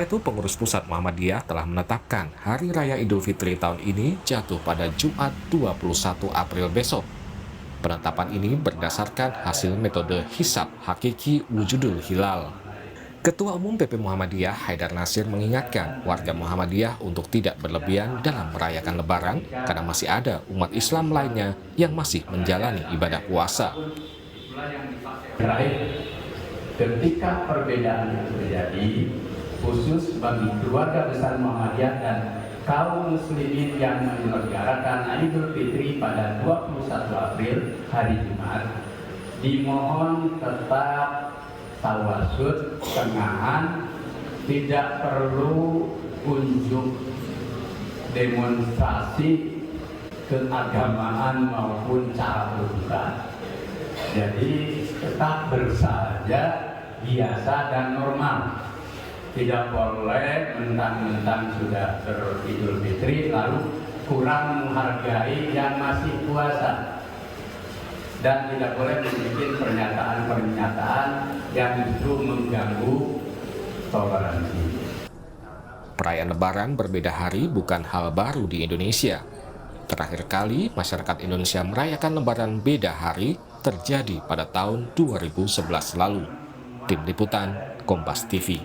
Itu pengurus pusat Muhammadiyah telah menetapkan Hari Raya Idul Fitri tahun ini jatuh pada Jumat 21 April besok. Penetapan ini berdasarkan hasil metode hisab hakiki wujudul hilal. Ketua Umum PP Muhammadiyah Haidar Nasir mengingatkan warga Muhammadiyah untuk tidak berlebihan dalam merayakan Lebaran karena masih ada umat Islam lainnya yang masih menjalani ibadah puasa. Ketika perbedaan itu terjadi, khusus bagi keluarga besar Muhammadiyah dan kaum muslimin yang menyelenggarakan Idul Fitri pada 21 April hari Jumat, dimohon tetap tawasud, tengahan, tidak perlu unjuk demonstrasi keagamaan maupun cara berbuka. Jadi tetap bersahaja, biasa dan normal. Tidak boleh mentang-mentang sudah beridul fitri lalu kurang menghargai yang masih puasa, dan tidak boleh membuat pernyataan-pernyataan yang justru mengganggu toleransi. Perayaan Lebaran berbeda hari bukan hal baru di Indonesia. Terakhir kali masyarakat Indonesia merayakan Lebaran beda hari terjadi pada tahun 2011 lalu. Tim Liputan, Kompas TV.